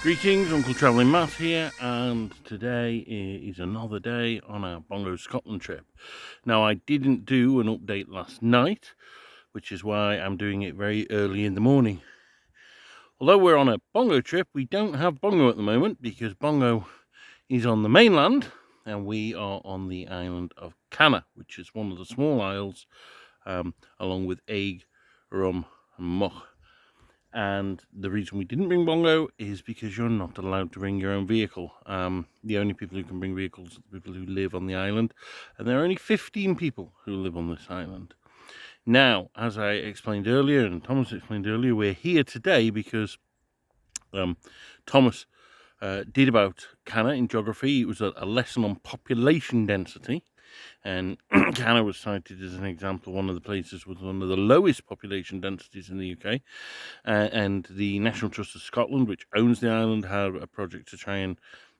Greetings, Uncle Travelling Matt here, and today is another day on our Bongo Scotland trip. Now, I didn't do an update last night, which is why I'm doing it very early in the morning. Although we're on a Bongo trip, we don't have Bongo at the moment because Bongo is on the mainland and we are on the island of Canna, which is one of the small isles, along with Eigg, Rum, and Much. And the reason we didn't bring Bongo is because you're not allowed to bring your own vehicle. The only people who can bring vehicles are the people who live on the island, and there are only 15 people who live on this island. Now, as I explained earlier, and Thomas explained earlier, we're here today because Thomas did about Canna in geography. It was a lesson on population density. And Canna was cited as an example of one of the places with one of the lowest population densities in the UK. And the National Trust of Scotland, which owns the island, had a project to try and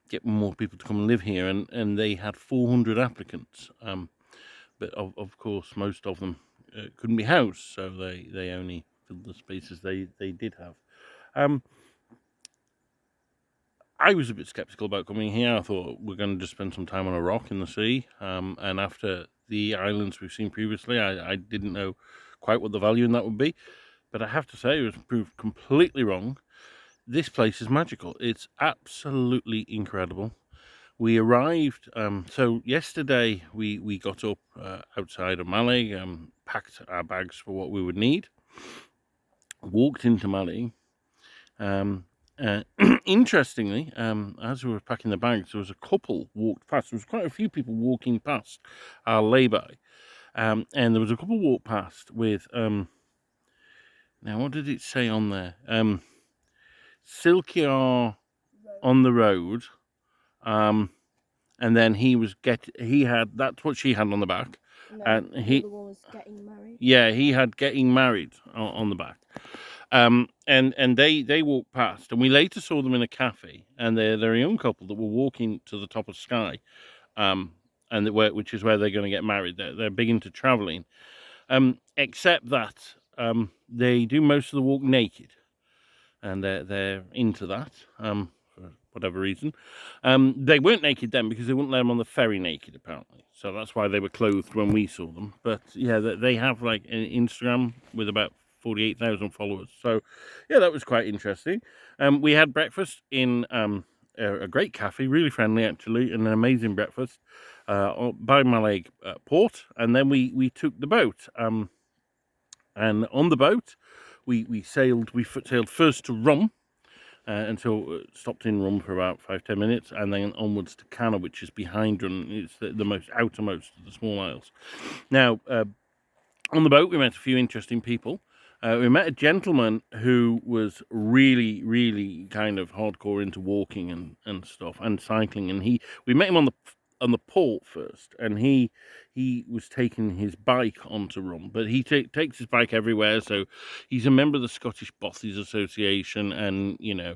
get more people to come and live here. And they had 400 applicants. But of course, most of them couldn't be housed. So they only filled the spaces they did have. I was a bit skeptical about coming here. I thought we're going to just spend some time on a rock in the sea. And after the islands we've seen previously, I didn't know quite what the value in that would be. But I have to say, it was proved completely wrong. This place is magical. It's absolutely incredible. We arrived, so yesterday we got up outside of Mallaig, packed our bags for what we would need, walked into Mallaig. Interestingly, as we were packing the bags, there was a couple walked past. There was quite a few people walking past our lay-by. And there was a couple walked past with, now what did it say on there? Silkiar on the road. And then he had, that's what she had on the back. No, And the other one was getting married. Yeah, he had getting married on the back. And they walked past, and we later saw them in a cafe, and they're a young couple that were walking to the top of Skye, which is where they're going to get married. They're big into travelling, except that they do most of the walk naked, and they're into that for whatever reason. They weren't naked then because they wouldn't let them on the ferry naked, apparently. So that's why they were clothed when we saw them. But yeah, they have like an Instagram with about 48,000 followers. So yeah, that was quite interesting. We had breakfast in a great cafe, really friendly actually, and an amazing breakfast by Mallaig Port. And then we took the boat. And on the boat, we sailed first to Rum, until stopped in Rum for about 5-10 minutes, and then onwards to Canna, which is behind Rum. It's the most outermost of the small isles. Now, on the boat, we met a few interesting people. We met a gentleman who was really, really kind of hardcore into walking and stuff, and cycling. And we met him on the port first, and he was taking his bike onto Rum, but he takes his bike everywhere. So he's a member of the Scottish Bothies Association, and you know,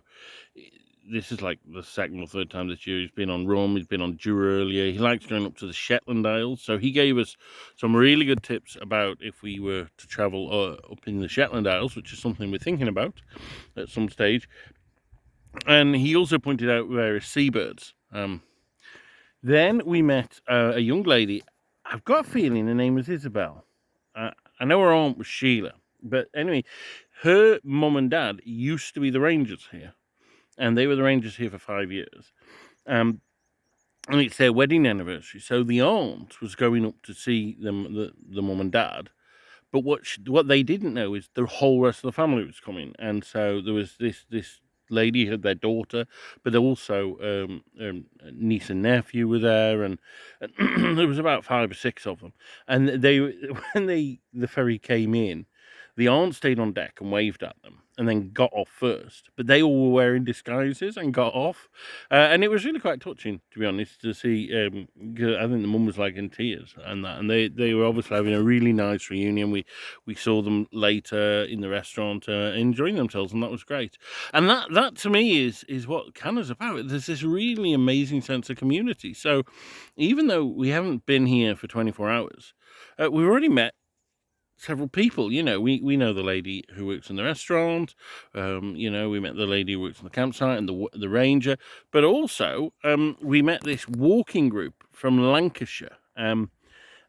this is like the second or third time this year he's been on Rum. He's been on Jura earlier. He likes going up to the Shetland Isles, so he gave us some really good tips about if we were to travel up in the Shetland Isles, which is something we're thinking about at some stage. And he also pointed out various seabirds. Then we met a young lady. I've got a feeling her name was Isabel. I know her aunt was Sheila. But anyway, her mum and dad used to be the rangers here. And they were the rangers here for 5 years. And it's their wedding anniversary. So the aunt was going up to see them, the mum and dad. But what they didn't know is the whole rest of the family was coming. And so there was this lady had their daughter, but also niece and nephew were there, and there was about 5 or 6 of them. And when the ferry came in, the aunt stayed on deck and waved at them, and then got off first. But they all were wearing disguises and got off, and it was really quite touching, to be honest, to see. I think the mum was like in tears, and they were obviously having a really nice reunion. We saw them later in the restaurant enjoying themselves, and that was great. And that to me is what Canada's about. There's this really amazing sense of community. So even though we haven't been here for 24 hours, we've already met several people. We know the lady who works in the restaurant. We met the lady who works in the campsite and the ranger. But also, we met this walking group from Lancashire. And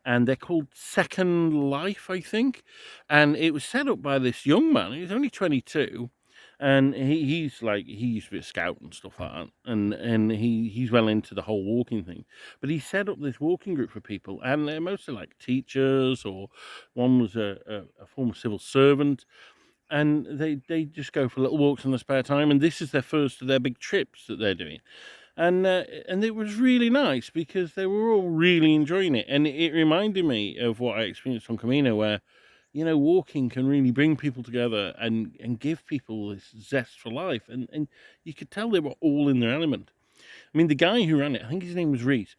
they're called Second Life, I think. And it was set up by this young man. He's only 22. And he used to be a scout and stuff like that, and he's well into the whole walking thing. But he set up this walking group for people, and they're mostly like teachers, or one was a former civil servant, and they just go for little walks in their spare time. And this is their first of their big trips that they're doing, and it was really nice because they were all really enjoying it, and it reminded me of what I experienced on Camino, where walking can really bring people together and give people this zest for life. And you could tell they were all in their element. I mean, the guy who ran it, I think his name was Reese,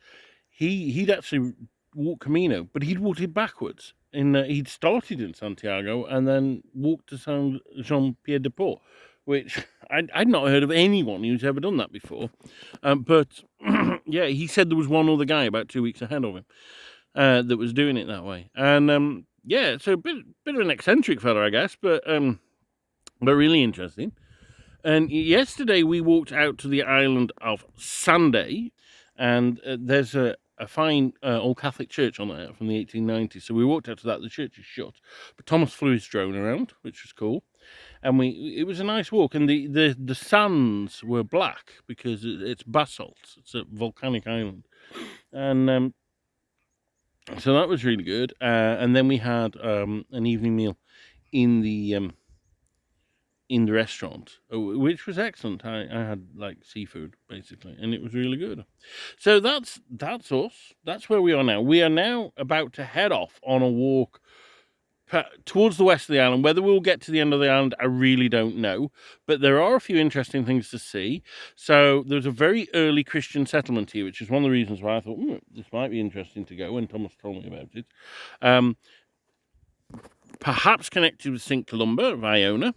he'd actually walked Camino, but he'd walked it backwards. He'd started in Santiago and then walked to Saint Jean Pierre de Port, which I'd not heard of anyone who's ever done that before. But yeah, he said there was one other guy about 2 weeks ahead of him that was doing it that way. And yeah, so a bit of an eccentric fella, I guess, but really interesting. And yesterday we walked out to the island of Sunday, and there's a fine old Catholic church on there from the 1890s. So we walked out to that. The church is shut, but Thomas flew his drone around, which was cool. And it was a nice walk, and the sands were black because it's basalt. It's a volcanic island, and so that was really good. And then we had an evening meal in the restaurant, which was excellent. I had like seafood basically, and it was really good. So that's us. That's where we are now. We are now about to head off on a walk towards the west of the island. Whether we'll get to the end of the island, I really don't know. But there are a few interesting things to see. So there's a very early Christian settlement here, which is one of the reasons why I thought this might be interesting to go. When Thomas told me about it, perhaps connected with St. Columba of Iona.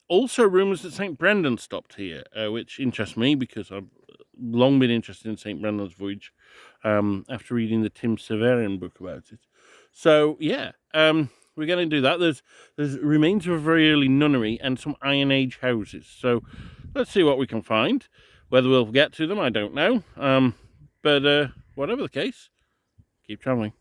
Also, rumours that St. Brendan stopped here, which interests me because I've long been interested in St. Brendan's voyage after reading the Tim Severian book about it. So, yeah, we're going to do that. There's remains of a very early nunnery and some Iron Age houses. So, let's see what we can find. Whether we'll get to them, I don't know. But whatever the case, keep travelling.